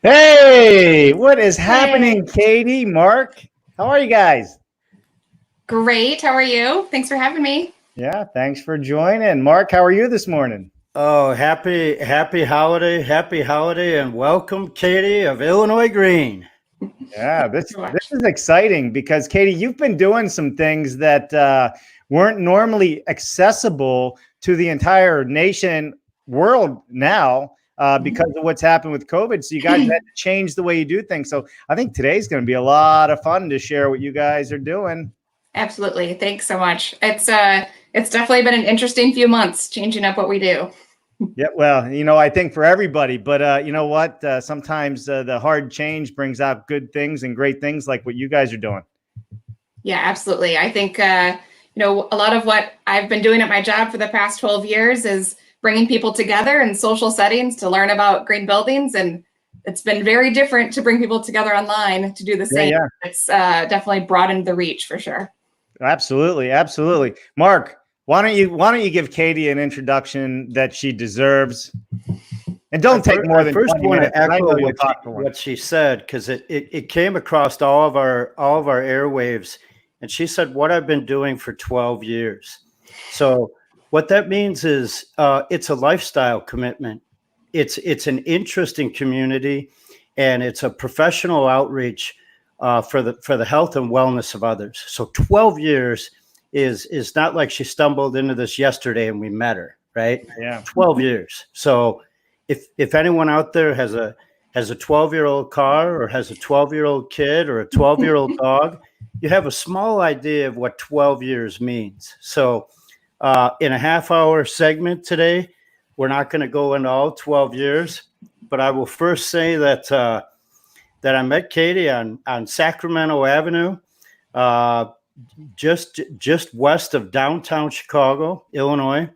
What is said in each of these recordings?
Hey, what is Hey. happening, Katie, Mark? How are you guys? Great. How are you? Thanks for having me. Yeah, thanks for joining. Mark, how are you this morning? Oh, happy holiday, and welcome, Katie of Illinois Green. Yeah, Thanks this so this much. is exciting because Katie, you've been doing some things that weren't normally accessible to the entire nation world now because of what's happened with COVID. So you guys had to change the way you do things. So I think today's going to be a lot of fun to share what you guys are doing. Absolutely. Thanks so much. It's definitely been an interesting few months changing up what we do. Yeah, well, I think for everybody, but you know what? Sometimes the hard change brings out good things and great things like what you guys are doing. Yeah, absolutely. I think a lot of what I've been doing at my job for the past 12 years is bringing people together in social settings to learn about green buildings, and it's been very different to bring people together online to do the Yeah, same. yeah, It's definitely broadened the reach for sure. absolutely, absolutely. Mark, why don't you give Katie an introduction that she deserves, and I, don't take fir- more I than first 20 want minutes. to But I echo know you'll talk for one. what she said, because it came across all of our airwaves, and she said what I've been doing for 12 years. So what that means is it's a lifestyle commitment. It's an interesting community, and it's a professional outreach for the health and wellness of others. So 12 years is not like she stumbled into this yesterday and we met her, right? Yeah, 12 years. So if anyone out there has a 12-year-old car, or has a 12-year-old kid, or a 12-year-old dog, you have a small idea of what 12 years means. So in a half-hour segment today, we're not going to go into all 12 years, but I will first say that I met Katie on Sacramento Avenue, uh, just west of downtown Chicago, Illinois,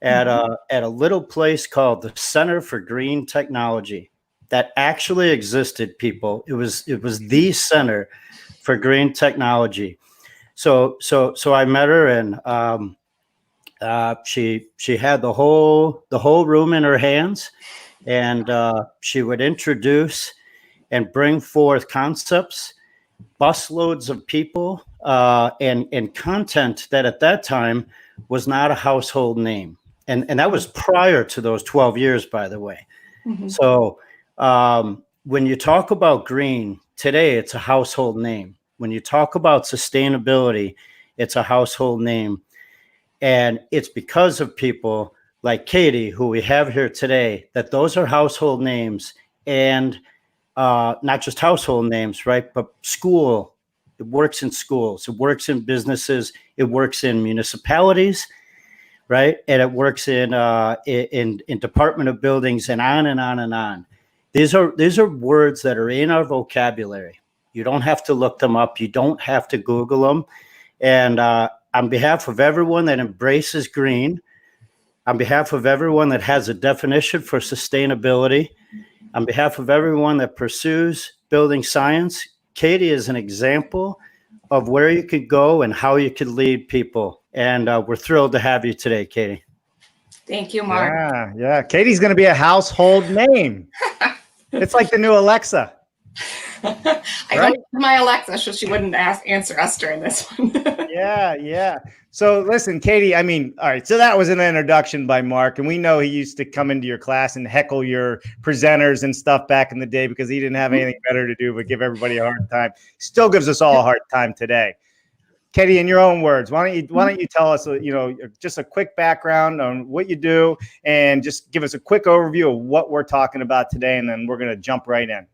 at a little place called the Center for Green Technology that actually existed. People, it was the Center for Green Technology. So I met her, and she had the whole room in her hands, and she would introduce and bring forth concepts, busloads of people, and content that at that time was not a household name. And that was prior to those 12 years, by the way. Mhm. So when you talk about green today, it's a household name. When you talk about sustainability, it's a household name. And it's because of people like Katie, who we have here today, that those are household names. And not just household names, right? But school. It works in schools. It works in businesses. It works in municipalities, right? And it works in Department of Buildings, and on and on and on. These are words that are in our vocabulary. You don't have to look them up. You don't have to Google them. And on behalf of everyone that embraces green, on behalf of everyone that has a definition for sustainability, on behalf of everyone that pursues building science, Katie is an example of where you could go and how you could lead people. And we're thrilled to have you today, Katie. Thank you, Mark. yeah, yeah. Katie's going to be a household name. It's like the new Alexa. I Right? don't have my Alexa, so she wouldn't answer us during this one. Yeah, yeah. So listen, Katie, I mean, all right. So that was an introduction by Mark, and we know he used to come into your class and heckle your presenters and stuff back in the day because he didn't have anything better to do but give everybody a hard time. Still gives us all a hard time today. Katie, in your own words, why don't you tell us, just a quick background on what you do, and just give us a quick overview of what we're talking about today, and then we're going to jump right in.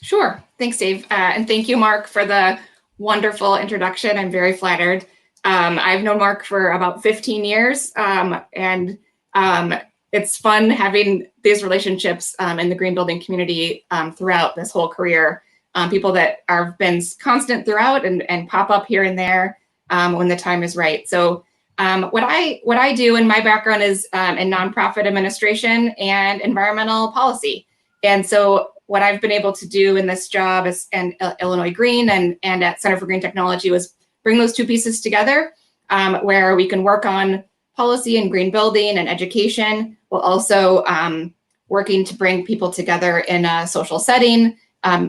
Sure. Thanks, Dave. And thank you, Mark, for the wonderful introduction. I'm very flattered. I've known Mark for about 15 years, and it's fun having these relationships in the green building community throughout this whole career. People that have been constant throughout and pop up here and there when the time is right. So what I do, in my background is in nonprofit administration and environmental policy. And so what I've been able to do in this job is, and Illinois Green and at Center for Green Technology, was bring those two pieces together, where we can work on policy and green building and education, while also working to bring people together in a social setting,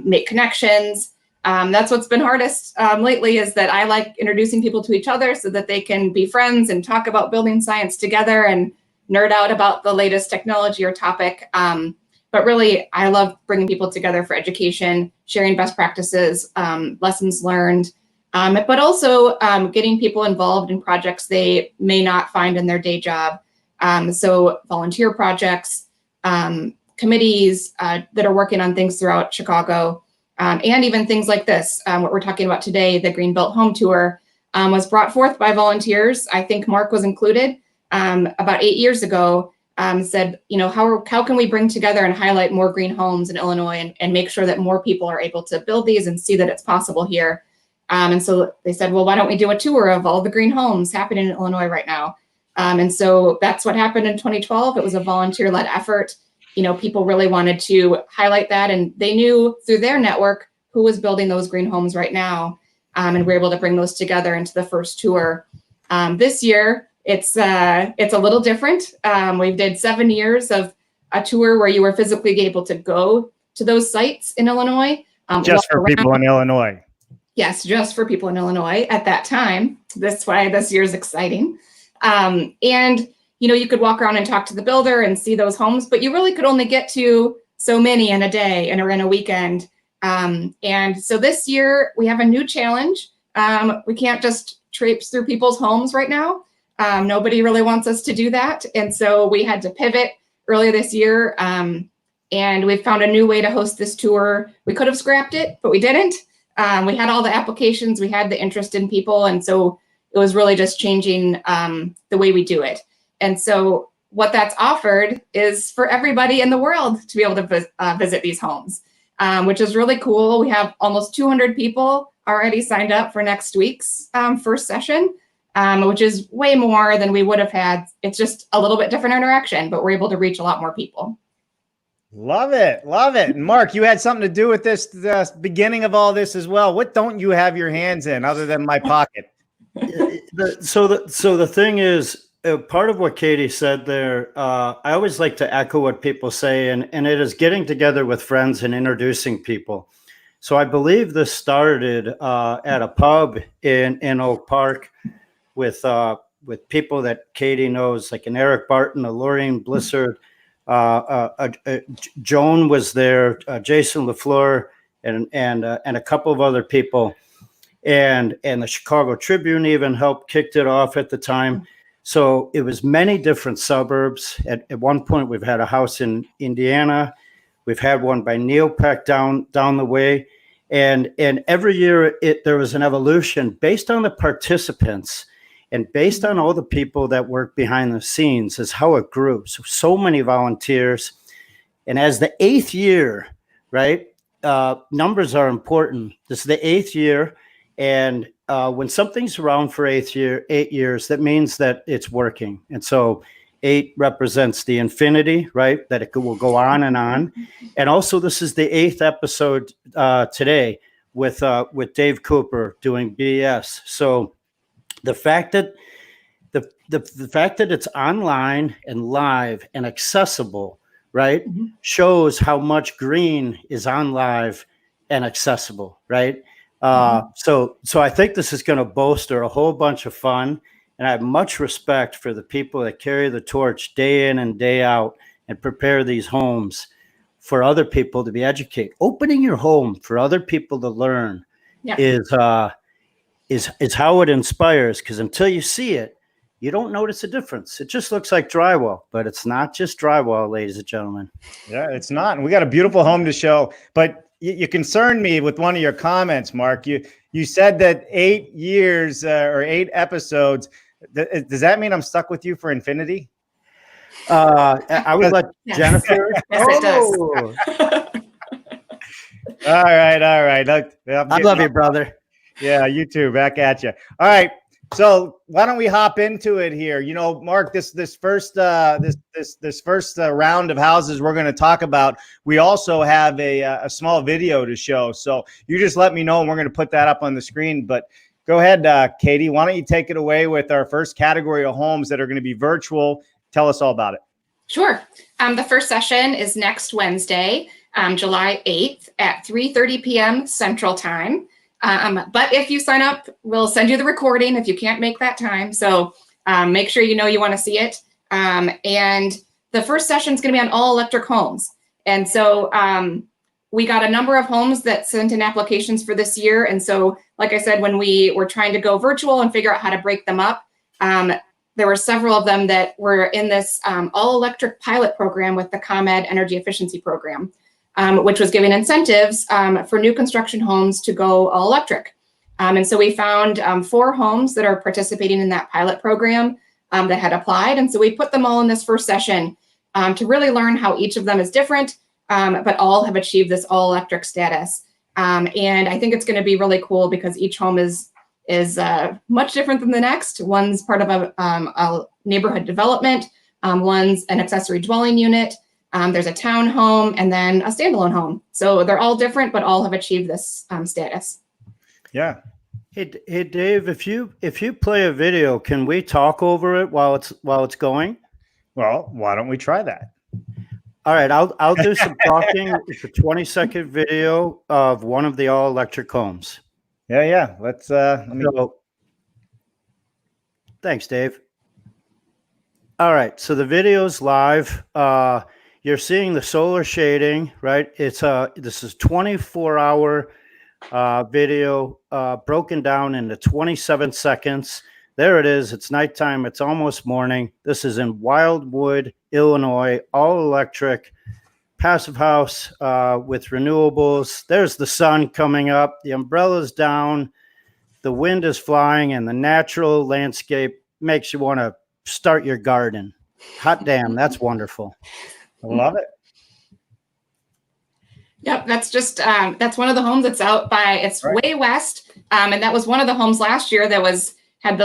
make connections. That's what's been hardest lately, is that I like introducing people to each other so that they can be friends and talk about building science together and nerd out about the latest technology or topic. But really, I love bringing people together for education, sharing best practices, lessons learned, but also getting people involved in projects they may not find in their day job. So volunteer projects, committees that are working on things throughout Chicago, and even things like this, what we're talking about today, the Greenbelt Home Tour, was brought forth by volunteers. I think Mark was included about 8 years ago. Said, how can we bring together and highlight more green homes in Illinois and make sure that more people are able to build these and see that it's possible here. And so they said, well, why don't we do a tour of all the green homes happening in Illinois right now? And so that's what happened in 2012. It was a volunteer-led effort. People really wanted to highlight that, and they knew through their network who was building those green homes right now. And we were able to bring those together into the first tour. This year, it's a little different. We did 7 years of a tour where you were physically able to go to those sites in Illinois. Just for people in Illinois. Yes, just for people in Illinois at that time. That's why this year's exciting. And you could walk around and talk to the builder and see those homes, but you really could only get to so many in a day and or in a weekend. And so this year we have a new challenge. We can't just traipse through people's homes right now. Nobody really wants us to do that. And so we had to pivot earlier this year. And we found a new way to host this tour. We could have scrapped it, but we didn't. We had all the applications, we had the interest in people. And so it was really just changing the way we do it. And so what that's offered is for everybody in the world to be able to visit these homes, which is really cool. We have almost 200 people already signed up for next week's first session, which is way more than we would have had. It's just a little bit different interaction, but we're able to reach a lot more people. Love it. Love it. And Mark, you had something to do with this, the beginning of all this as well. What don't you have your hands in other than my pocket? So the thing is, part of what Katie said there, I always like to echo what people say, and it is getting together with friends and introducing people. So I believe this started at a pub in Oak Park with people that Katie knows, like an Eric Barton, a Lorraine Blissard, Joan was there, Jason LaFleur, and a couple of other people, and the Chicago Tribune even helped kicked it off at the time. So it was many different suburbs. At one point, we've had a house in Indiana. We've had one by Neopec down the way. And every year there was an evolution based on the participants and based on all the people that work behind the scenes is how it grew. So many volunteers. And as the 8th year, right, numbers are important. This is the 8th year. And when something's around for 8 years, that means that it's working. And so 8 represents the infinity, right? That it will go on and on. And also, this is the 8th episode today with Dave Cooper doing BS. So the fact that the fact that it's online and live and accessible, right, shows how much green is on live and accessible, right? So I think this is going to bolster a whole bunch of fun, and I have much respect for the people that carry the torch day in and day out and prepare these homes for other people to be educated. Opening your home for other people to learn is how it inspires, because until you see it, you don't notice a difference. It just looks like drywall, but it's not just drywall, ladies and gentlemen. Yeah, it's not. And we got a beautiful home to show, but you concerned me with one of your comments, Mark. You said that 8 years or 8 episodes. Does that mean I'm stuck with you for infinity? I would let Jennifer. Yes, it does. All right. I love you, brother. Yeah, you too. Back at you. All right. So why don't we hop into it here? Mark, this first round of houses we're going to talk about, we also have a small video to show. So you just let me know, and we're going to put that up on the screen. But go ahead, Katie. Why don't you take it away with our first category of homes that are going to be virtual? Tell us all about it. Sure. The first session is next Wednesday, July 8th at 3:30 p.m. Central Time. But if you sign up, we'll send you the recording if you can't make that time. So make sure you know you want to see it. And the first session is going to be on all electric homes. And so we got a number of homes that sent in applications for this year. And so, like I said, when we were trying to go virtual and figure out how to break them up, there were several of them that were in this all-electric pilot program with the ComEd Energy Efficiency Program, which was giving incentives for new construction homes to go all-electric. And so we found 4 homes that are participating in that pilot program that had applied. And so we put them all in this first session to really learn how each of them is different, but all have achieved this all-electric status. And I think it's going to be really cool because each home is much different than the next. One's part of a neighborhood development. One's an accessory dwelling unit. There's a townhome and then a standalone home. So they're all different, but all have achieved this status. Yeah. Hey, Dave, if you play a video, can we talk over it while it's going? Well, why don't we try that? All right, I'll do some talking. It's a 20-second video of one of the all-electric homes. Yeah. Let's thanks, Dave. All right, so the video's live. You're seeing the solar shading, right? This is 24-hour video broken down into 27 seconds. There it is. It's nighttime. It's almost morning. This is in Wildwood, Illinois, all electric, passive house with renewables. There's the sun coming up. The umbrella's down. The wind is flying, and the natural landscape makes you want to start your garden. Hot damn, that's wonderful. I love it. Yep, that's just that's one of the homes that's out by way west, and that was one of the homes last year that had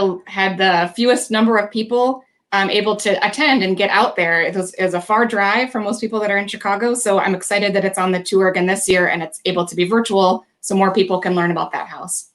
the fewest number of people able to attend and get out there. It was a far drive for most people that are in Chicago, so I'm excited that it's on the tour again this year and it's able to be virtual, so more people can learn about that house.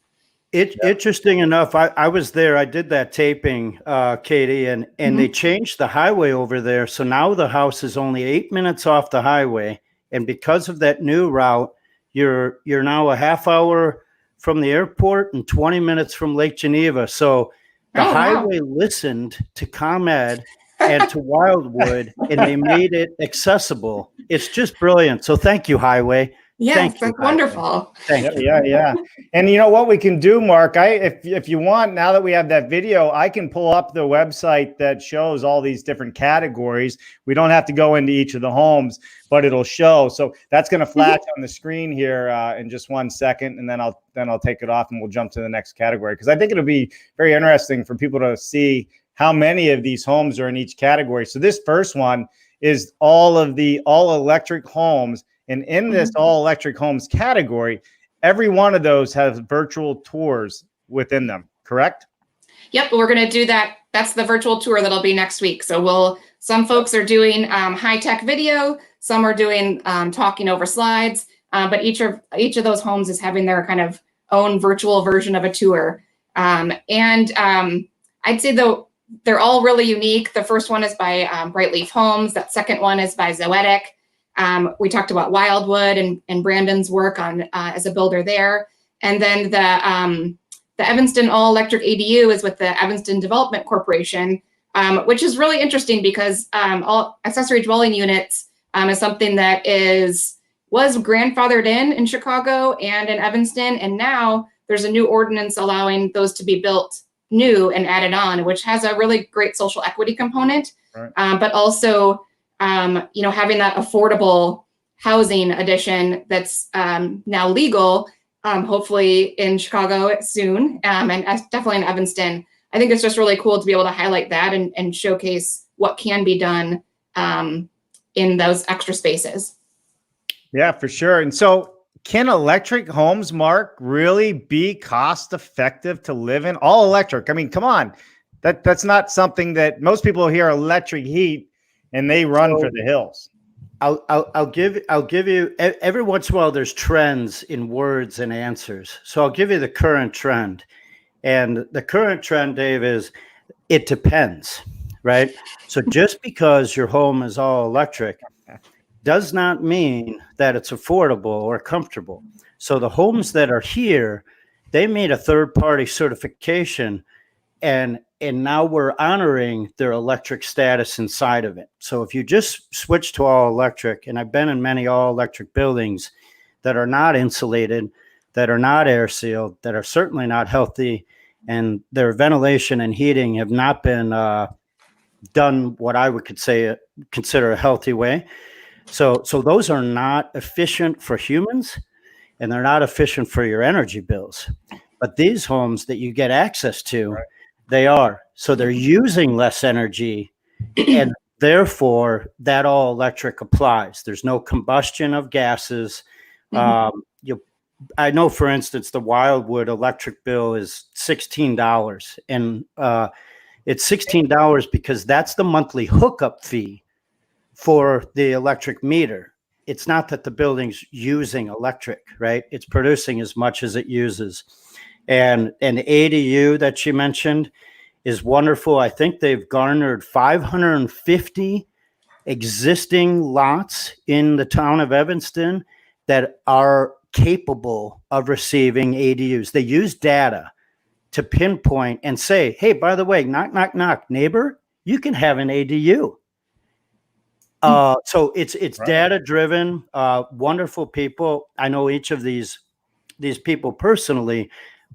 Interesting enough, I was there. I did that taping, Katie, and they changed the highway over there, so now the house is only 8 minutes off the highway. And because of that new route, you're now a half hour from the airport and 20 minutes from Lake Geneva. So the highway listened to ComEd and to Wildwood, and they made it accessible. It's just brilliant. So thank you, highway. Yes, that's wonderful. Thank you. Yeah. And you know what we can do, Mark? If you want, now that we have that video, I can pull up the website that shows all these different categories. We don't have to go into each of the homes, but it'll show. So that's going to flash on the screen here in just 1 second, and then I'll take it off and we'll jump to the next category, because I think it'll be very interesting for people to see how many of these homes are in each category. So this first one is all of the all electric homes. And in this all electric homes category, every one of those has virtual tours within them, correct? Yep, we're going to do that. That's the virtual tour that'll be next week. So some folks are doing high-tech video, some are doing talking over slides, but each of those homes is having their kind of own virtual version of a tour. I'd say though they're all really unique. The first one is by Brightleaf Homes. That second one is by Zoetic. We talked about Wildwood and Brandon's work on as a builder there. And then the Evanston All Electric ADU is with the Evanston Development Corporation, which is really interesting because all accessory dwelling units is something that was grandfathered in Chicago and in Evanston. And now there's a new ordinance allowing those to be built new and added on, which has a really great social equity component, right. But also having that affordable housing addition that's now legal, hopefully in Chicago soon, and definitely in Evanston. I think it's just really cool to be able to highlight that and showcase what can be done in those extra spaces. Yeah, for sure. And so can electric homes, Mark, really be cost effective to live in? All electric. I mean, come on. That's not something that most people hear electric heat and they run for the hills. I'll give you, every once in a while there's trends in words and answers. So I'll give you the current trend. And the current trend, Dave, is it depends. right? So just because your home is all electric does not mean that it's affordable or comfortable. So the homes that are here, they made a third-party certification, and now we're honoring their electric status inside of it. So if you just switch to all electric, and I've been in many all electric buildings that are not insulated, that are not air sealed, that are certainly not healthy, and their ventilation and heating have not been done what I would consider a healthy way. So those are not efficient for humans, and they're not efficient for your energy bills. But these homes that you get access to, right, they are. So they're using less energy, and therefore that all electric applies. There's no combustion of gases. I know, for instance, the Wildwood electric bill is $16, and it's $16 because that's the monthly hookup fee for the electric meter. It's not that the building's using electric, right? It's producing as much as it uses. And an ADU that she mentioned is wonderful. I think they've garnered 550 existing lots in the town of Evanston that are capable of receiving ADUs. They use data to pinpoint and say, hey, by the way, knock, knock, knock, neighbor, you can have an ADU. So it's right, data driven, wonderful people. I know each of these people personally,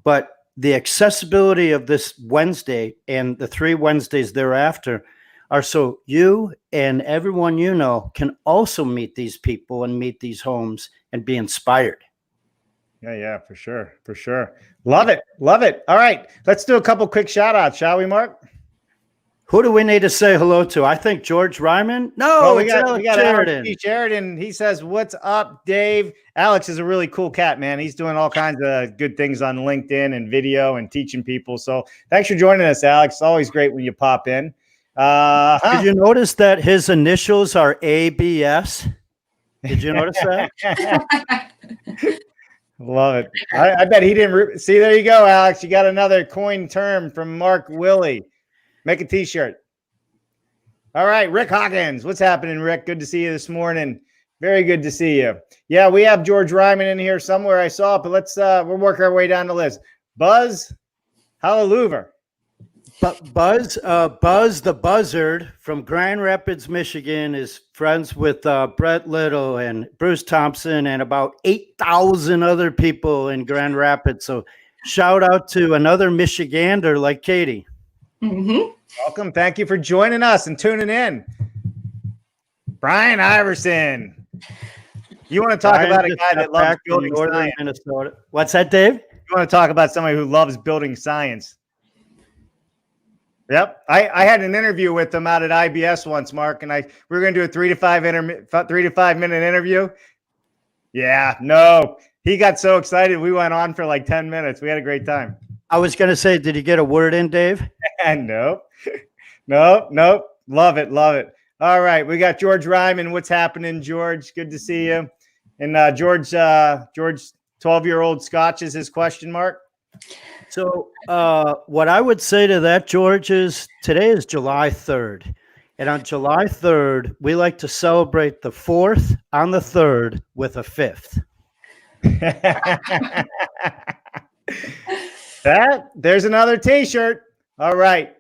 but the accessibility of this Wednesday and the 3 Wednesdays thereafter are so you and everyone you know can also meet these people and meet these homes and be inspired. Yeah, for sure. For sure. Love it. Love it. All right. Let's do a couple quick shout outs, shall we, Mark? Who do we need to say hello to? I think George Ryman. No, we got Sheridan. Sheridan. He says, "What's up, Dave?" Alex is a really cool cat, man. He's doing all kinds of good things on LinkedIn and video and teaching people. So thanks for joining us, Alex. It's always great when you pop in. Did you notice that his initials are ABS? Did you notice that? Love it. I bet he didn't see. There you go, Alex. You got another coined term from Mark Willie. Make a t-shirt. All right, Rick Hawkins. What's happening, Rick? Good to see you this morning. Very good to see you. Yeah, we have George Ryman in here somewhere. I saw it, but let's we'll work our way down the list. Buzz Hallelujah. Buzz the Buzzard from Grand Rapids, Michigan is friends with Brett Little and Bruce Thompson and about 8,000 other people in Grand Rapids. So shout out to another Michigander like Katie. Mm-hmm. Welcome. Thank you for joining us and tuning in. Brian Iverson. You want to talk about a guy that loves building science? Minnesota. What's that, Dave? You want to talk about somebody who loves building science? Yep. I had an interview with him out at IBS once, Mark, and we were going to do a 3 to 5 minute interview. Yeah, no. He got so excited. We went on for like 10 minutes. We had a great time. I was going to say, did you get a word in, Dave? Nope. Love it. All right. We got George Ryman. What's happening, George? Good to see you. And George, 12-year-old Scotch is his question, Mark. So what I would say to that, George, is today is July 3rd. And on July 3rd, we like to celebrate the 4th on the 3rd with a 5th. There's another t-shirt. All right.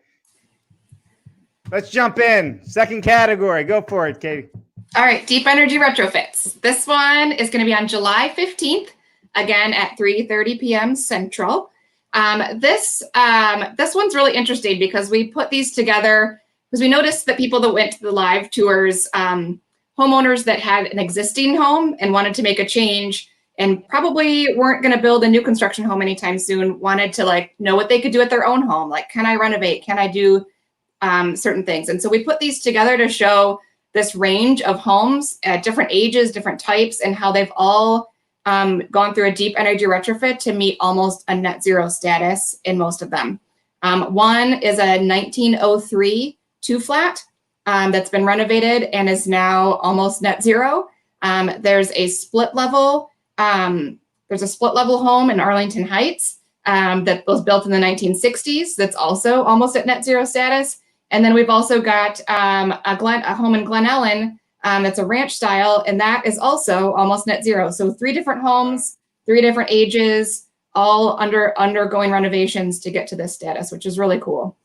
Let's jump in. Second category. Go for it, Katie. All right. Deep energy retrofits. This one is going to be on July 15th, again at 3:30 p.m. Central. This one's really interesting because we put these together because we noticed that people that went to the live tours, homeowners that had an existing home and wanted to make a change and probably weren't going to build a new construction home anytime soon, wanted to know what they could do at their own home. Like, can I renovate? Can I do certain things? And so we put these together to show this range of homes at different ages, different types, and how they've all gone through a deep energy retrofit to meet almost a net zero status in most of them. One is a 1903 2-flat that's been renovated and is now almost net zero. There's a split level home in Arlington Heights that was built in the 1960s that's also almost at net zero status. And then we've also got a home in Glen Ellen that's a ranch style, and that is also almost net zero. So 3 different homes, 3 different ages, all undergoing renovations to get to this status, which is really cool.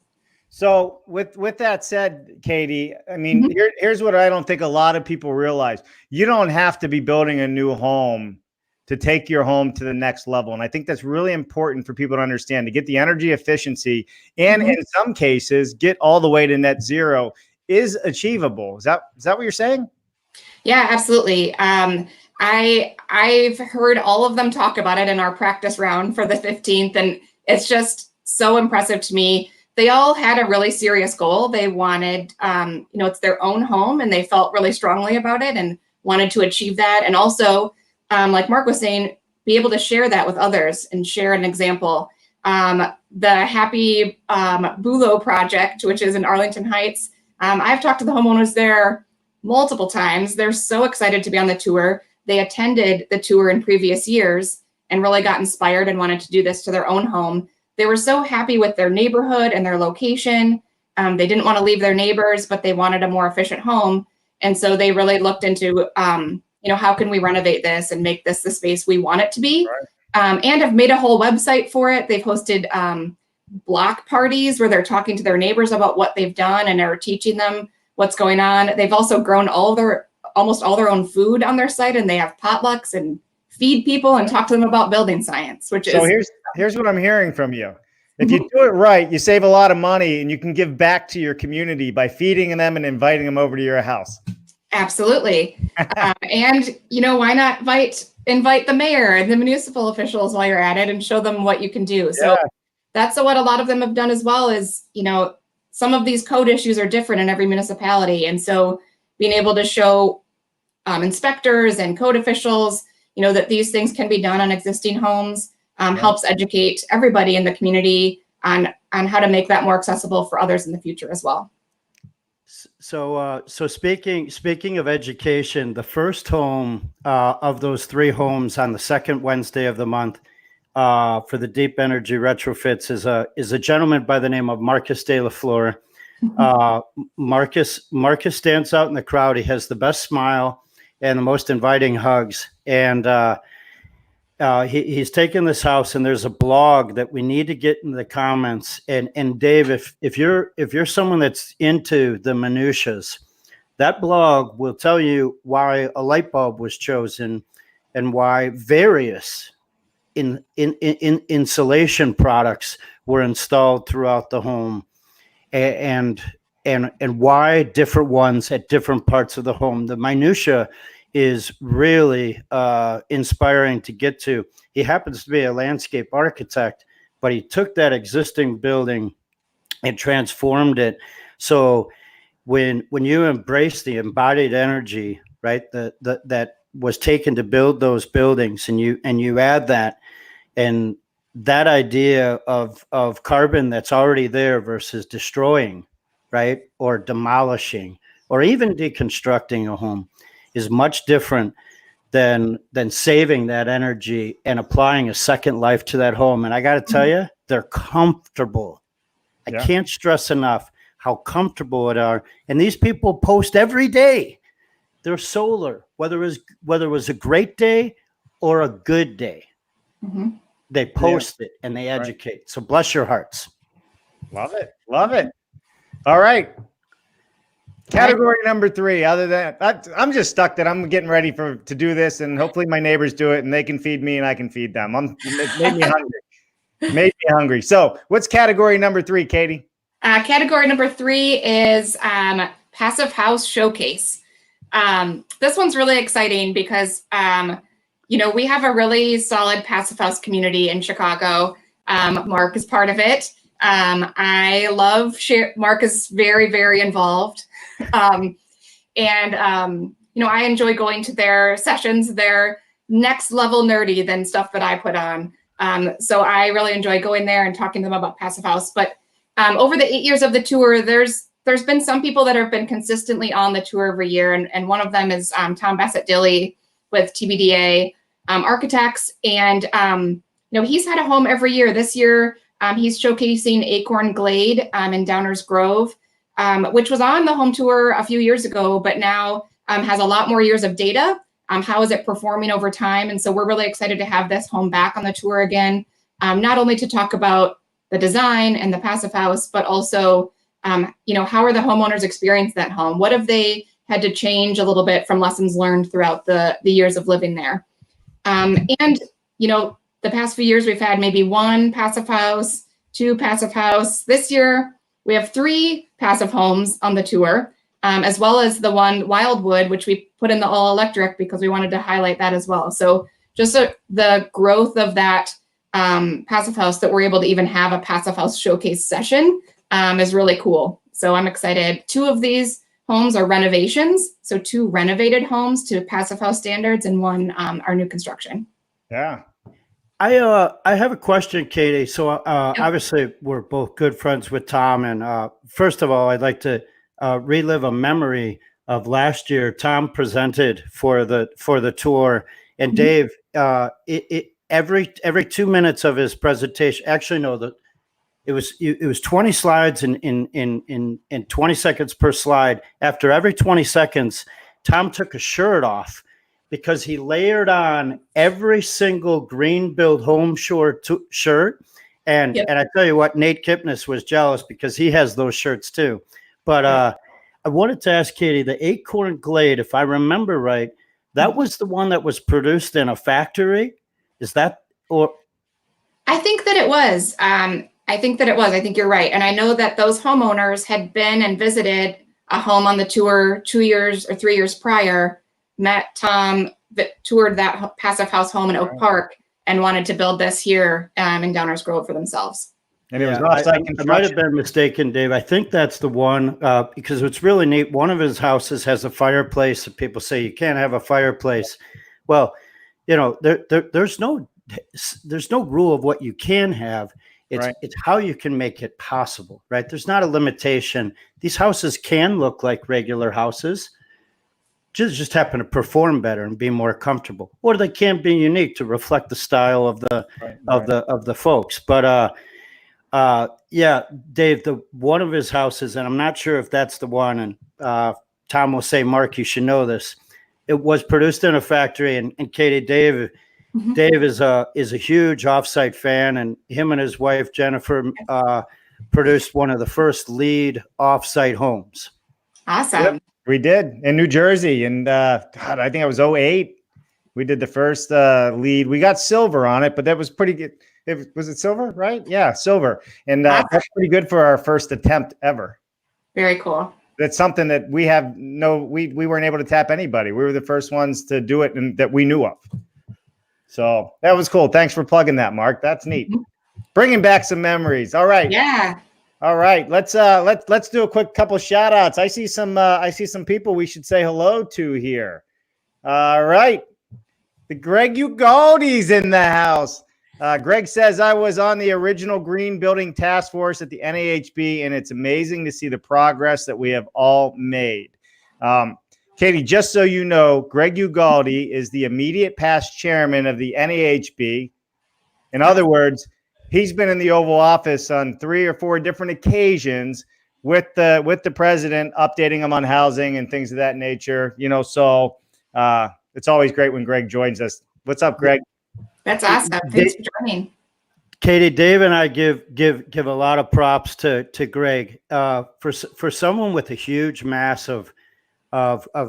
So with that said, Katie, I mean, here's what I don't think a lot of people realize. You don't have to be building a new home to take your home to the next level. And I think that's really important for people to understand, to get the energy efficiency and in some cases get all the way to net zero is achievable. Is that what you're saying? Yeah, absolutely. I've heard all of them talk about it in our practice round for the 15th, and it's just so impressive to me. They all had a really serious goal. They wanted, it's their own home, and they felt really strongly about it and wanted to achieve that. And also, like Mark was saying, be able to share that with others and share an example. The Happy Bulo project, which is in Arlington Heights, I've talked to the homeowners there multiple times. They're so excited to be on the tour. They attended the tour in previous years and really got inspired and wanted to do this to their own home. They were so happy with their neighborhood and their location. They didn't want to leave their neighbors, but they wanted a more efficient home. And so they really looked into, how can we renovate this and make this the space we want it to be? Right. And have made a whole website for it. They've hosted block parties where they're talking to their neighbors about what they've done and are teaching them what's going on. They've also grown almost all their own food on their site, and they have potlucks and feed people and talk to them about building science, which is. So here's what I'm hearing from you. If you do it right, you save a lot of money and you can give back to your community by feeding them and inviting them over to your house. Absolutely. And why not invite the mayor and the municipal officials while you're at it and show them what you can do. So that's what a lot of them have done as well is, some of these code issues are different in every municipality. And so being able to show inspectors and code officials, that these things can be done on existing homes helps educate everybody in the community on how to make that more accessible for others in the future as well. So speaking of education, the first home of those 3 homes on the second Wednesday of the month for the Deep Energy Retrofits is a gentleman by the name of Marcus De La Flor. Marcus stands out in the crowd. He has the best smile and the most inviting hugs. And he's taken this house, and there's a blog that we need to get in the comments. And Dave, if you're someone that's into the minutiae, that blog will tell you why a light bulb was chosen and why various insulation products were installed throughout the home, and why different ones at different parts of the home. The minutia is really inspiring to get to. He happens to be a landscape architect, but he took that existing building and transformed it. So when you embrace the embodied energy, right, that was taken to build those buildings, and you add that, and that idea of carbon that's already there versus destroying, right, or demolishing, or even deconstructing a home is much different than saving that energy and applying a second life to that home. And I got to tell you, they're comfortable. I can't stress enough how comfortable it are. And these people post every day. They're solar, whether it was a great day or a good day. They post it and they educate. Right. So bless your hearts. Love it. Love it. All right. Category number 3. Other than that, I'm just stuck that I'm getting ready to do this, and hopefully my neighbors do it and they can feed me and I can feed them. It made me hungry. Made me hungry. So what's category number 3, Katie? Category number 3 is Passive House Showcase. This one's really exciting because we have a really solid passive house community in Chicago. Mark is part of it. I love Mark is very, very involved. I enjoy going to their sessions. They're next level nerdy than stuff that I put on. So I really enjoy going there and talking to them about passive house. But over the 8 years of the tour, there's been some people that have been consistently on the tour every year. And one of them is Tom Bassett-Dilly with TBDA Architects. And, he's had a home every year. This year, he's showcasing Acorn Glade in Downers Grove. which was on the home tour a few years ago, but now has a lot more years of data. How is it performing over time? And so we're really excited to have this home back on the tour again, not only to talk about the design and the passive house, but also, how are the homeowners experiencing that home? What have they had to change a little bit from lessons learned throughout the years of living there? And, the past few years, we've had maybe 1 passive house, 2 passive house. This year, we have 3 passive homes on the tour, as well as the one Wildwood, which we put in the all electric because we wanted to highlight that as well. So just the growth of that passive house, that we're able to even have a passive house showcase session is really cool. So I'm excited. 2 of these homes are renovations. So 2 renovated homes to passive house standards, and 1 are new construction. Yeah. I have a question, Katie. So obviously we're both good friends with Tom, and first of all, I'd like to relive a memory of last year. Tom presented for the tour, and Dave, every 2 minutes of his presentation, actually no, it was 20 slides in 20 seconds per slide. After every 20 seconds, Tom took a shirt off, because he layered on every single Green Build Home shirt. And I tell you what, Nate Kipnis was jealous because he has those shirts too. But I wanted to ask Katie, the Acorn Glade, if I remember right, that was the one that was produced in a factory. Is that, or? I think that it was. I think you're right. And I know that those homeowners had been and visited a home on the tour 2 years or 3 years prior, met Tom, toured that passive house home in Oak Park, and wanted to build this here in Downers Grove for themselves. And it was offsite construction. I might have been mistaken, Dave. I think that's the one, because it's really neat. One of his houses has a fireplace, and people say you can't have a fireplace. Well, there's no rule of what you can have. It's how you can make it possible, right? There's not a limitation. These houses can look like regular houses, just happen to perform better and be more comfortable, or they can be unique to reflect the style of the folks. But Dave, one of his houses, and I'm not sure if that's the one, and Tom will say, Mark, you should know this. It was produced in a factory, and Katie, Dave is a huge offsite fan, and him and his wife Jennifer produced one of the first LEED offsite homes. Awesome. Yep. We did in New Jersey, and I think it was 2008. We did the first LEED. We got silver on it, but that was pretty good. Was it silver, right? Yeah, silver. And that's pretty good for our first attempt ever. Very cool. That's something that we weren't able to tap anybody. We were the first ones to do it, and that we knew of. So that was cool. Thanks for plugging that, Mark. That's neat. Bringing back some memories. All right. Yeah. All right, let's do a quick couple shout outs. I see some people we should say hello to here. All right. The Greg Ugaldi's in the house. Greg says, I was on the original green building task force at the NAHB, and it's amazing to see the progress that we have all made. Katie, just so you know, Greg Ugaldi is the immediate past chairman of the NAHB. In other words, he's been in the Oval Office on 3 or 4 different occasions with the president, updating him on housing and things of that nature. So it's always great when Greg joins us. What's up, Greg? That's awesome. Thanks for joining. Katie, Dave, and I give a lot of props to Greg for someone with a huge mass of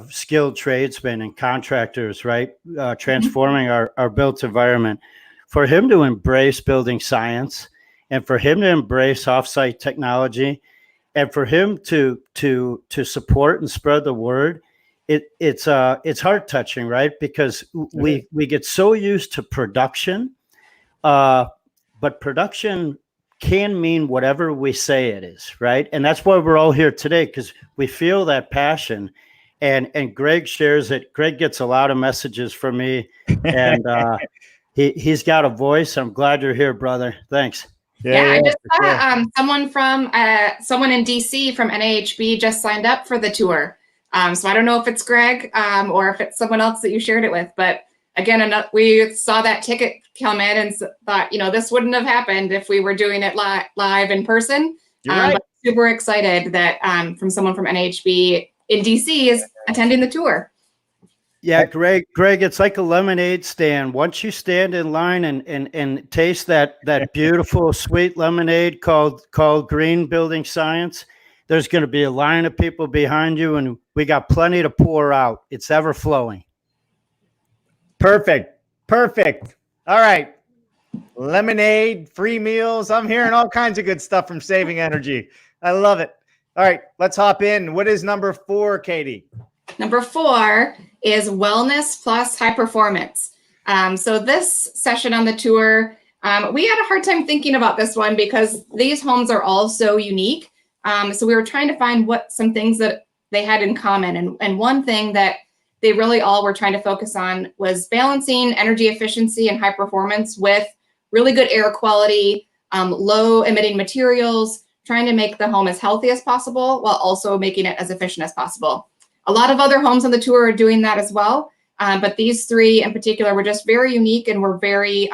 skilled tradesmen and contractors, right? Transforming our built environment. For him to embrace building science, and for him to embrace offsite technology, and for him to support and spread the word, it's heart touching, right? Because we get so used to production, but production can mean whatever we say it is, right? And that's why we're all here today, because we feel that passion. And Greg shares it. Greg gets a lot of messages from me, and he's got a voice. I'm glad you're here, brother. Thanks. Yeah, I just saw someone in DC from NAHB just signed up for the tour. So I don't know if it's Greg or if it's someone else that you shared it with. But again, we saw that ticket come in and thought, this wouldn't have happened if we were doing it live in person. You're right. But super excited that from someone from NHB in DC is attending the tour. Yeah, Greg, it's like a lemonade stand. Once you stand in line and taste that beautiful sweet lemonade called Green Building Science, there's going to be a line of people behind you, and we got plenty to pour out. It's ever flowing. Perfect. All right. Lemonade, free meals. I'm hearing all kinds of good stuff from Saving Energy. I love it. All right, let's hop in. What is number 4, Katie? Number 4 is wellness plus high performance. So this session on the tour, we had a hard time thinking about this one because these homes are all so unique. So we were trying to find some things that they had in common. And one thing that they really all were trying to focus on was balancing energy efficiency and high performance with really good air quality, low emitting materials, trying to make the home as healthy as possible while also making it as efficient as possible. A lot of other homes on the tour are doing that as well. But these 3 in particular were just very unique and were very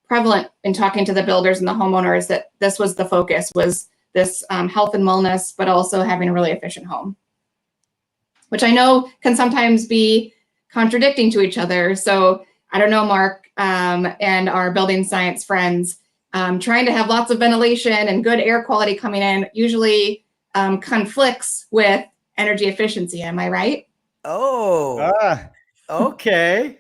prevalent in talking to the builders and the homeowners that this was the focus, was this health and wellness, but also having a really efficient home, which I know can sometimes be contradicting to each other. So I don't know, Mark, and our building science friends, trying to have lots of ventilation and good air quality coming in usually conflicts with energy efficiency. Am I right? Oh, okay.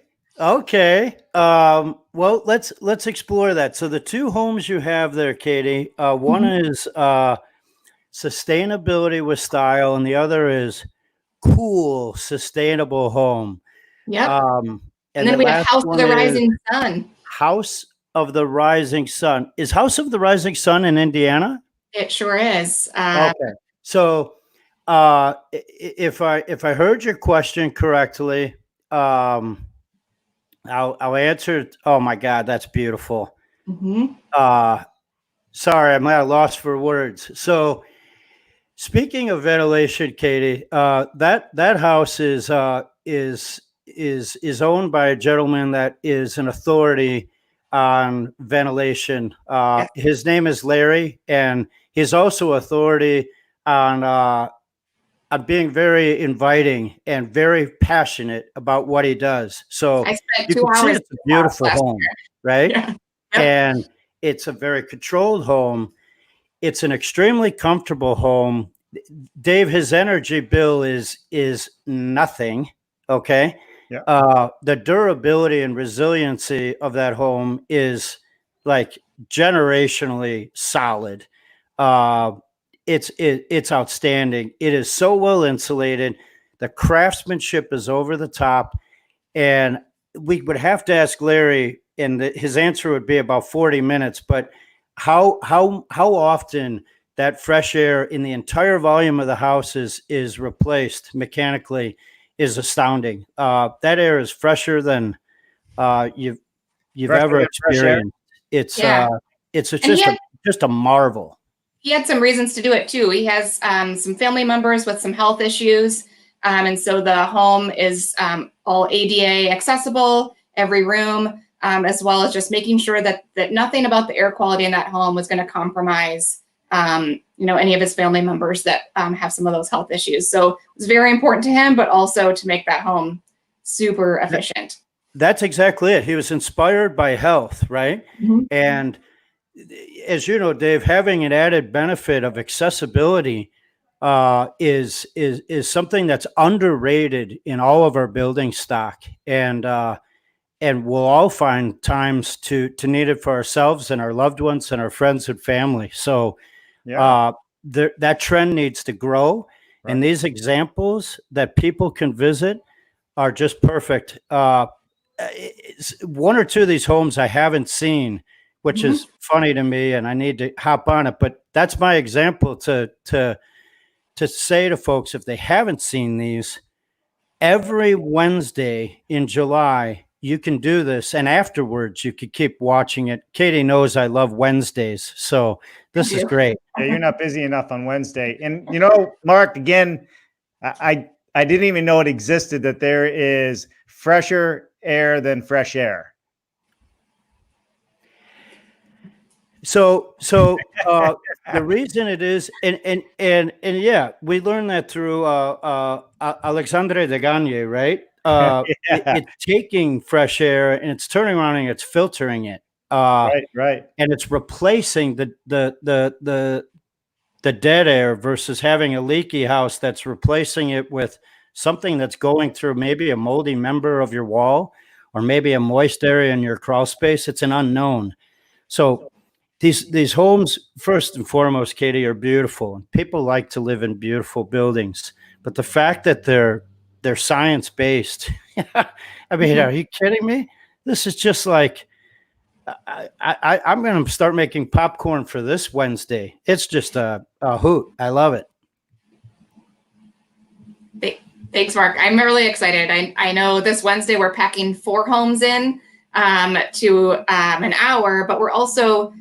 Well, let's explore that. So the 2 homes you have there, Katie, one is sustainability with style, and the other is cool, sustainable home. Yep. And then we have House of the Rising Sun. House of the Rising Sun. Is House of the Rising Sun in Indiana? It sure is. Okay. So if I heard your question correctly, I'll answer. Oh my God, that's beautiful. Sorry, I'm at a loss for words. So speaking of ventilation, Katie, that house is owned by a gentleman that is an authority on ventilation. His name is Larry, and he's also authority on being very inviting and very passionate about what he does. So I spent you 2 can see hours. it's a beautiful home, right? Yeah. And it's a very controlled home. It's an extremely comfortable home. Dave, his energy bill is nothing. Okay. Yeah. The durability and resiliency of that home is like generationally solid. It's outstanding. It is so well insulated. The craftsmanship is over the top, and we would have to ask Larry, and his answer would be about 40 minutes. But how often that fresh air in the entire volume of the house is replaced mechanically is astounding. That air is fresher than you've ever experienced. It's just a marvel. He had some reasons to do it too. He has some family members with some health issues. And so the home is all ADA accessible, every room, as well as just making sure that nothing about the air quality in that home was going to compromise, any of his family members that have some of those health issues. So it was very important to him, but also to make that home super efficient. That's exactly it. He was inspired by health, right? And as you know, Dave, having an added benefit of accessibility is something that's underrated in all of our building stock, and we'll all find times to need it for ourselves and our loved ones and our friends and family. So that trend needs to grow, and these examples that people can visit are just perfect. One or two of these homes I haven't seen, which is funny to me, and I need to hop on it. But that's my example to say to folks, if they haven't seen these, every Wednesday in July, you can do this. And afterwards, you could keep watching it. Katie knows I love Wednesdays. So this is great. Yeah, you're not busy enough on Wednesday. And, Mark, again, I didn't even know it existed, that there is fresher air than fresh air. The reason it is, and yeah, we learned that through Alexandre de Gagne, right? It's taking fresh air and it's turning around and it's filtering it. Right. And it's replacing the dead air versus having a leaky house that's replacing it with something that's going through maybe a moldy member of your wall or maybe a moist area in your crawl space. It's an unknown. So these homes, first and foremost, Katie, are beautiful, and people like to live in beautiful buildings. But the fact that they're science based, I mean, are you kidding me? This is just like I'm going to start making popcorn for this Wednesday. It's just a hoot. I love it. Thanks, Mark. I'm really excited. I know this Wednesday we're packing 4 homes in to an hour, but we're also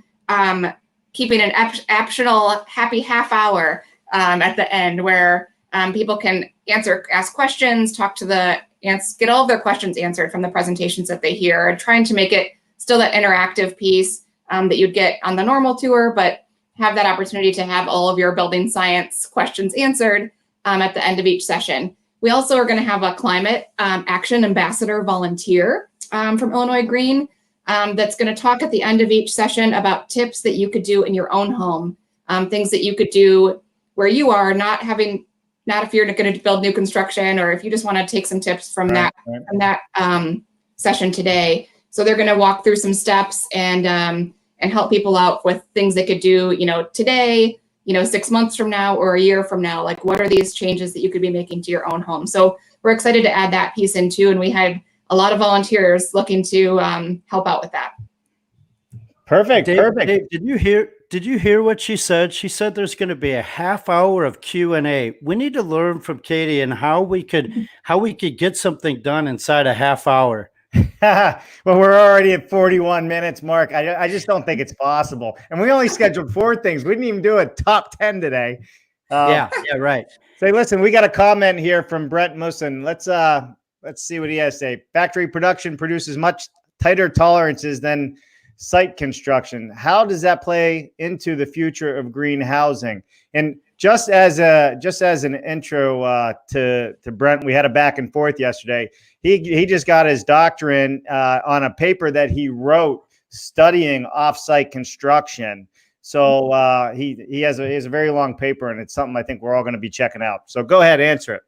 keeping an optional happy half hour at the end where people can ask questions, get all of their questions answered from the presentations that they hear, and trying to make it still that interactive piece that you'd get on the normal tour, but have that opportunity to have all of your building science questions answered at the end of each session. We also are going to have a climate action ambassador volunteer from Illinois Green that's going to talk at the end of each session about tips that you could do in your own home, things that you could do where you are, not if you're going to build new construction, or if you just want to take some tips from that session today. So they're going to walk through some steps and help people out with things they could do, today, 6 months from now or a year from now. Like, what are these changes that you could be making to your own home? So we're excited to add that piece in too, and we had a lot of volunteers looking to help out with that. Perfect. Dave, did you hear what she said? She said there's going to be a half hour of Q&A. We need to learn from Katie and how we could get something done inside a half hour. Well, we're already at 41 minutes, Mark. I just don't think it's possible. And we only scheduled 4 things. We didn't even do a top 10 today. Yeah, right. Say, listen, we got a comment here from Brent Musson. Let's see what he has to say. Factory production produces much tighter tolerances than site construction. How does that play into the future of green housing? And just as an intro to Brent, we had a back and forth yesterday. He just got his doctorate on a paper that he wrote studying offsite construction. So he has a very long paper, and it's something I think we're all going to be checking out. So go ahead, answer it.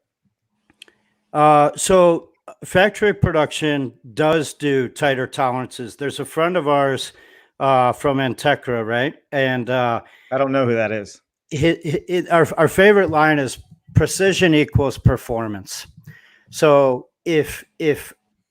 So factory production does do tighter tolerances. There's a friend of ours from Entekra, right? And I don't know who that is. Our favorite line is precision equals performance. So if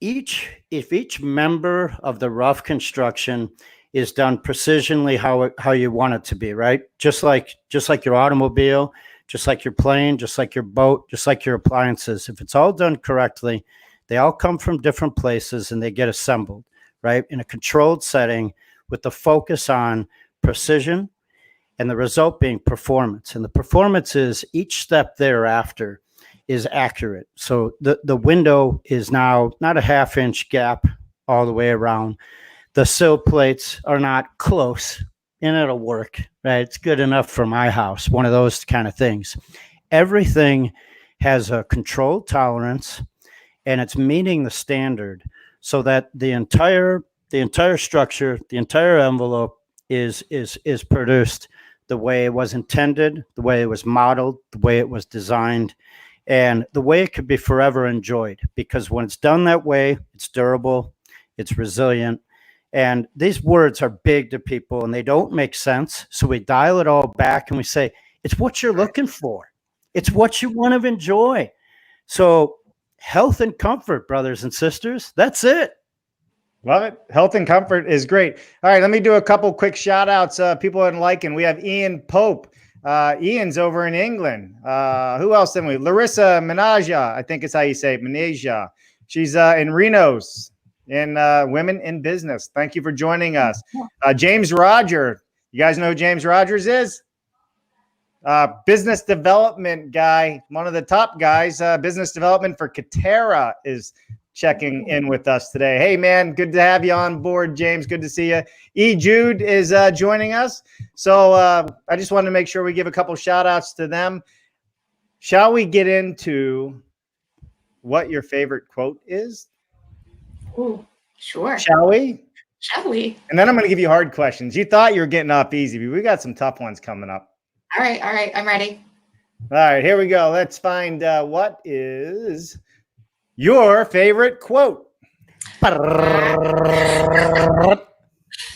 each member of the rough construction is done precisionally how you want it to be, right? Just like your automobile, just like your plane, just like your boat, just like your appliances. If it's all done correctly, they all come from different places and they get assembled, right? In a controlled setting with the focus on precision and the result being performance. And the performance is each step thereafter is accurate. So the window is now not a half-inch gap all the way around. The sill plates are not close, and it'll work, right? It's good enough for my house, one of those kind of things. Everything has a controlled tolerance, and it's meeting the standard so that the entire structure, the entire envelope is produced the way it was intended, the way it was modeled, the way it was designed, and the way it could be forever enjoyed. Because when it's done that way, it's durable, it's resilient. And these words are big to people and they don't make sense. So we dial it all back and we say, it's what you're looking for. It's what you want to enjoy. So health and comfort, brothers and sisters, that's it. Love it. Health and comfort is great. All right, let me do a couple quick shout outs. People in liking. We have Ian Pope. Ian's over in England. Who else then we? Larissa Menaja, I think is how you say it. Menaja. She's in Reno's in Women in Business. Thank you for joining us. James Roger. You guys know who James Rogers is? Business development guy, one of the top guys. Business development for Katera is checking in with us today. Hey, man, good to have you on board, James. Good to see you. E. Jude is joining us. So I just wanted to make sure we give a couple shout outs to them. Shall we get into what your favorite quote is? Ooh, sure. Shall we? Shall we? And then I'm going to give you hard questions. You thought you were getting off easy, but we got some tough ones coming up. All right. I'm ready. All right, here we go. Let's find what is your favorite quote.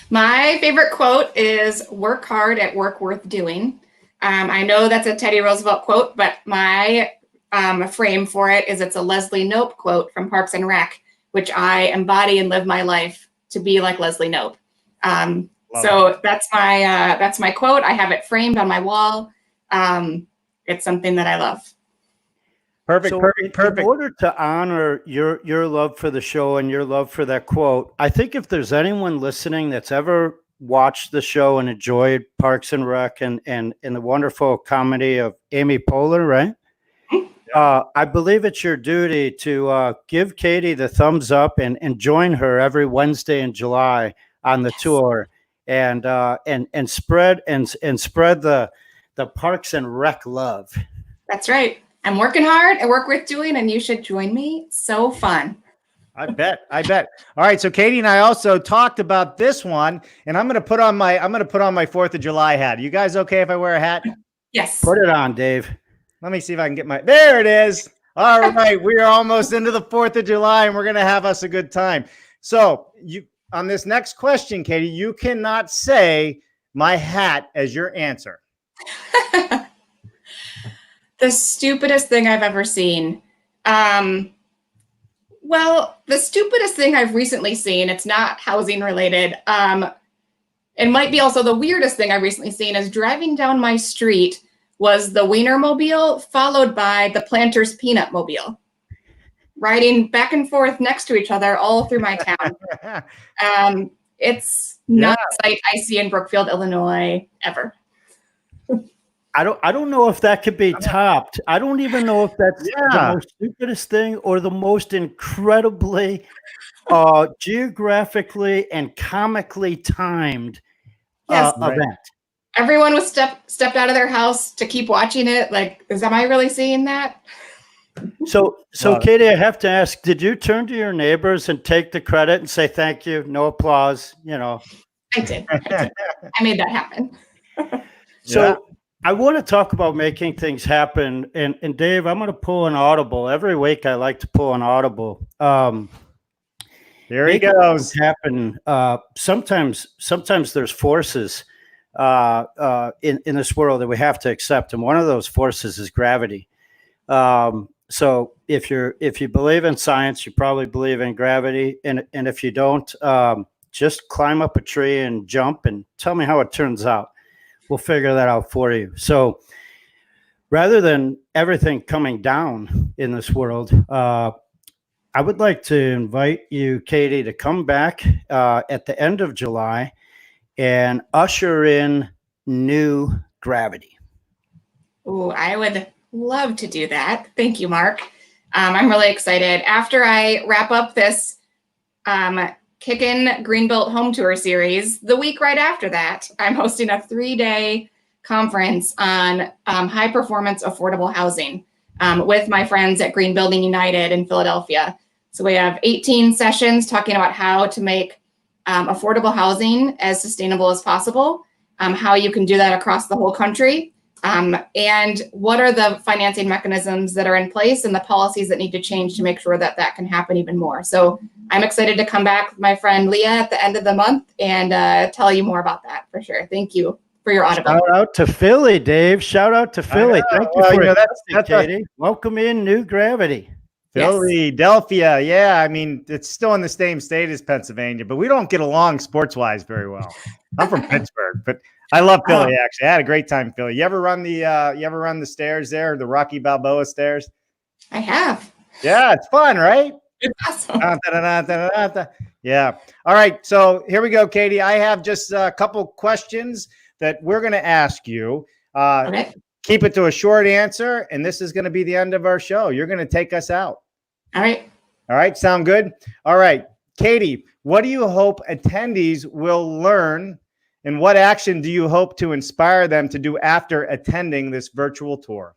My favorite quote is "Work hard at work worth doing." I know that's a Teddy Roosevelt quote, but my frame for it is it's a Leslie Knope quote from Parks and Rec, which I embody and live my life to be like Leslie Knope. So that's my quote. I have it framed on my wall. It's something that I love. Perfect. In order to honor your love for the show and your love for that quote, I think if there's anyone listening that's ever watched the show and enjoyed Parks and Rec and the wonderful comedy of Amy Poehler, right? I believe it's your duty to give Katie the thumbs up and join her every Wednesday in July on the tour and spread the Parks and Rec love. That's right. I'm working hard at work worth doing, and you should join me. So fun. I bet. All right. So Katie and I also talked about this one, and I'm going to put on my 4th of July hat. Are you guys okay if I wear a hat? Yes. Put it on, Dave. Let me see if I can get there it is. All right. We are almost into the 4th of July, and we're going to have us a good time. So on this next question, Katie, you cannot say my hat as your answer. The stupidest thing I've ever seen. Well, the stupidest thing I've recently seen, it's not housing related. It might be also the weirdest thing I've recently seen is driving down my street was the Wienermobile followed by the Planters Peanut Mobile, riding back and forth next to each other all through my town. It's not a sight I see in Brookfield, Illinois ever. I don't know if that could be topped. I don't even know if that's the most stupidest thing or the most incredibly geographically and comically timed event. Everyone was stepped out of their house to keep watching it. Like, am I really seeing that? So Katie, I have to ask, did you turn to your neighbors and take the credit and say thank you, no applause, I did. I made that happen. So I want to talk about making things happen. And Dave, I'm going to pull an audible. Every week I like to pull an audible. Here he goes. Happen. Sometimes there's forces in this world that we have to accept. And one of those forces is gravity. So if you believe in science, you probably believe in gravity. And if you don't, just climb up a tree and jump and tell me how it turns out. We'll figure that out for you. So rather than everything coming down in this world, I would like to invite you, Katie, to come back at the end of July and usher in new gravity. Oh, I would love to do that. Thank you, Mark. I'm really excited. After I wrap up this Kickin' Greenbelt Home Tour series, the week right after that, I'm hosting a 3-day conference on high performance affordable housing with my friends at Green Building United in Philadelphia. So we have 18 sessions talking about how to make affordable housing as sustainable as possible, how you can do that across the whole country, and what are the financing mechanisms that are in place and the policies that need to change to make sure that that can happen even more. So I'm excited to come back with my friend Leah at the end of the month and tell you more about that for sure. Thank you for your audible. Shout out to Philly, Dave. Shout out to Philly. Thank you for that's Katie. Welcome in New Gravity. Philadelphia. Yeah, I mean, it's still in the same state as Pennsylvania, but we don't get along sports-wise very well. I'm from Pittsburgh, but I love Philly, actually. I had a great time in Philly. You ever run the stairs there, the Rocky Balboa stairs? I have. Yeah, it's fun, right? It's awesome. Yeah. All right. So here we go, Katie. I have just a couple questions that we're going to ask you. Okay. Keep it to a short answer, and this is going to be the end of our show. You're going to take us out. All right. All right. Sound good? All right. Katie, what do you hope attendees will learn, and what action do you hope to inspire them to do after attending this virtual tour?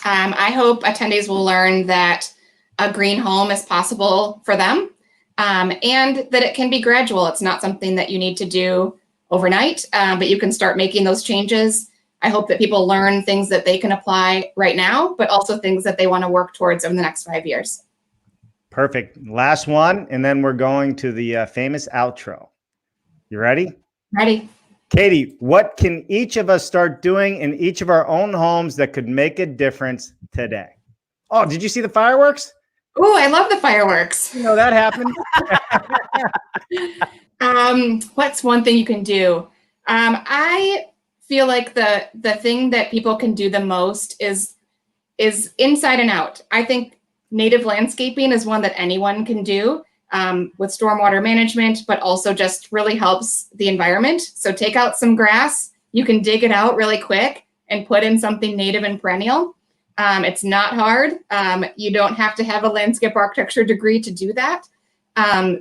I hope attendees will learn that a green home is possible for them, and that it can be gradual. It's not something that you need to do overnight, but you can start making those changes. I hope that people learn things that they can apply right now, but also things that they want to work towards over the next 5 years. Perfect. Last one, and then we're going to the famous outro. You ready? Ready. Katie, what can each of us start doing in each of our own homes that could make a difference today? Oh, did you see the fireworks? Oh, I love the fireworks. You know that happened. What's one thing you can do? I feel like the thing that people can do the most is inside and out. I think native landscaping is one that anyone can do, with stormwater management, but also just really helps the environment. So take out some grass. You can dig it out really quick and put in something native and perennial. It's not hard. You don't have to have a landscape architecture degree to do that.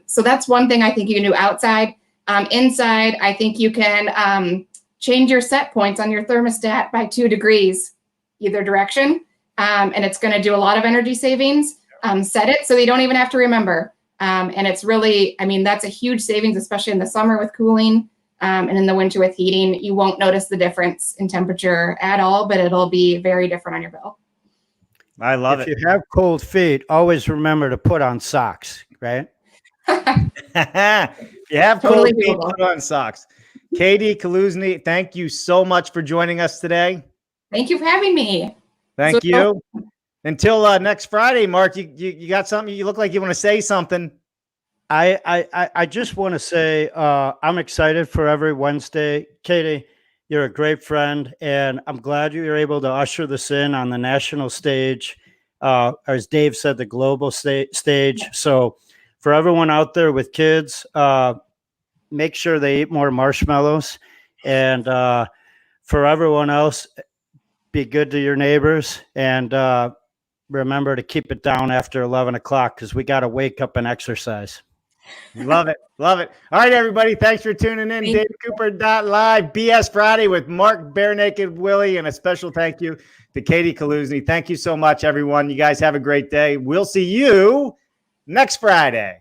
So that's one thing I think you can do outside. Inside, I think you can change your set points on your thermostat by 2 degrees, either direction. And it's going to do a lot of energy savings. Set it so you don't even have to remember. And it's really, I mean, that's a huge savings, especially in the summer with cooling, and in the winter with heating. You won't notice the difference in temperature at all, but it'll be very different on your bill. I love it. If you have cold feet, always remember to put on socks, right? If you have Totally cold feet, doable. put on socks. Katie Kaluzny, thank you so much for joining us today. Thank you for having me. Thank So- you. Until next Friday, Mark, you got something? You look like you want to say something. I just want to say I'm excited for every Wednesday. Katie, you're a great friend, and I'm glad you were able to usher this in on the national stage, as Dave said, the global stage. So for everyone out there with kids, make sure they eat more marshmallows, and for everyone else, be good to your neighbors, and remember to keep it down after 11 o'clock because we got to wake up and exercise. Love it. Love it. All right, everybody. Thanks for tuning in. Thank DaveCooper.live, BS Friday with Mark Bare Naked Willie, and a special thank you to Katie Kaluzny. Thank you so much, everyone. You guys have a great day. We'll see you next Friday.